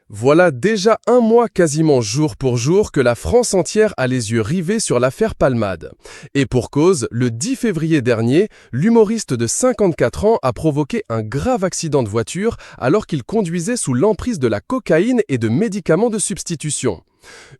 Voilà déjà un mois quasiment jour pour jour que la France entière a les yeux rivés sur l'affaire Palmade. Et pour cause, le 10 février dernier, l'humoriste de 54 ans a provoqué un grave accident de voiture alors qu'il conduisait sous l'emprise de la cocaïne et de médicaments de substitution.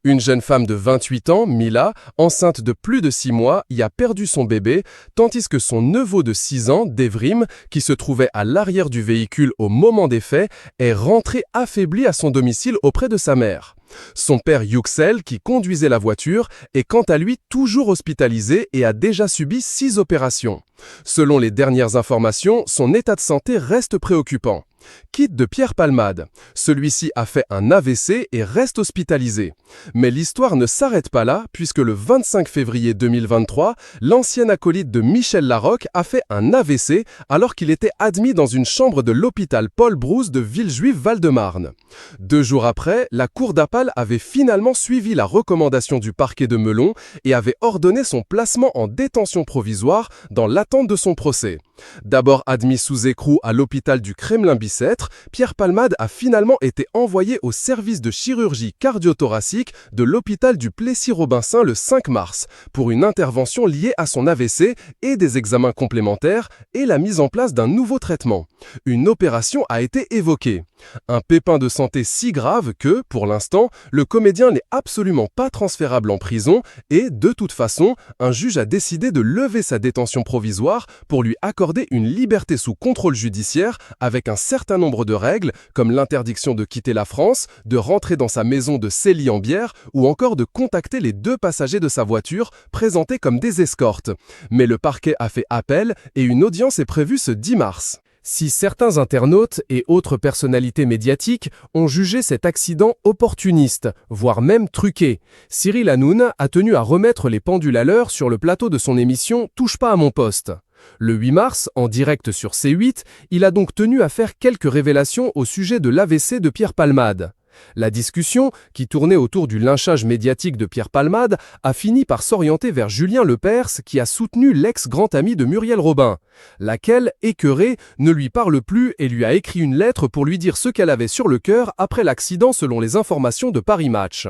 Une jeune femme de 28 ans, Mila, enceinte de plus de 6 mois, y a perdu son bébé, tandis que son neveu de 6 ans, Devrim, qui se trouvait à l'arrière du véhicule au moment des faits, est rentré affaibli à son domicile auprès de sa mère. Son père Yüksel, qui conduisait la voiture, est quant à lui toujours hospitalisé et a déjà subi 6 opérations. Selon les dernières informations, son état de santé reste préoccupant. Quitte de Pierre Palmade. Celui-ci a fait un AVC et reste hospitalisé. Mais l'histoire ne s'arrête pas là, puisque le 25 février 2023, l'ancien acolyte de Michel Larocque a fait un AVC alors qu'il était admis dans une chambre de l'hôpital Paul Brousse de Villejuif Val-de-Marne. 2 jours après, la cour d'appel avait finalement suivi la recommandation du parquet de Melun et avait ordonné son placement en détention provisoire dans l'attente de son procès. D'abord admis sous écrou à l'hôpital du Kremlin-Bicêtre, Pierre Palmade a finalement été envoyé au service de chirurgie cardio-thoracique de l'hôpital du Plessis-Robinson le 5 mars pour une intervention liée à son AVC et des examens complémentaires et la mise en place d'un nouveau traitement. Une opération a été évoquée. Un pépin de santé si grave que, pour l'instant, le comédien n'est absolument pas transférable en prison et, de toute façon, un juge a décidé de lever sa détention provisoire pour lui accorder une liberté sous contrôle judiciaire avec un certain nombre de règles comme l'interdiction de quitter la France, de rentrer dans sa maison de Célie-en-Bière ou encore de contacter les 2 passagers de sa voiture présentés comme des escortes. Mais le parquet a fait appel et une audience est prévue ce 10 mars. Si certains internautes et autres personnalités médiatiques ont jugé cet accident opportuniste, voire même truqué, Cyril Hanoune a tenu à remettre les pendules à l'heure sur le plateau de son émission « Touche pas à mon poste ». Le 8 mars, en direct sur C8, il a donc tenu à faire quelques révélations au sujet de l'AVC de Pierre Palmade. La discussion, qui tournait autour du lynchage médiatique de Pierre Palmade, a fini par s'orienter vers Julien Lepers, qui a soutenu l'ex-grand ami de Muriel Robin, laquelle, écœurée, ne lui parle plus et lui a écrit une lettre pour lui dire ce qu'elle avait sur le cœur après l'accident selon les informations de Paris Match.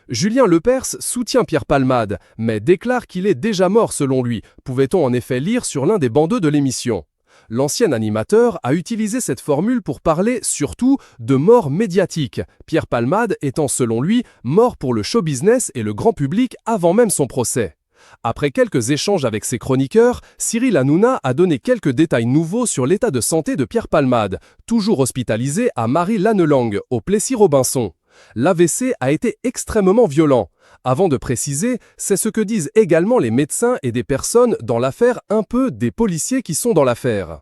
Julien Lepers soutient Pierre Palmade, mais déclare qu'il est déjà mort selon lui, pouvait-on en effet lire sur l'un des bandeaux de l'émission. L'ancien animateur a utilisé cette formule pour parler surtout de mort médiatique, Pierre Palmade étant selon lui mort pour le show business et le grand public avant même son procès. Après quelques échanges avec ses chroniqueurs, Cyril Hanouna a donné quelques détails nouveaux sur l'état de santé de Pierre Palmade, toujours hospitalisé à Marie-Lannelang, au Plessis-Robinson. L'AVC a été extrêmement violent. Avant de préciser, c'est ce que disent également les médecins et des personnes dans l'affaire, un peu des policiers qui sont dans l'affaire.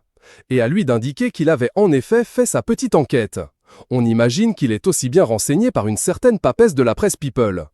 Et à lui d'indiquer qu'il avait en effet fait sa petite enquête. On imagine qu'il est aussi bien renseigné par une certaine papesse de la presse People.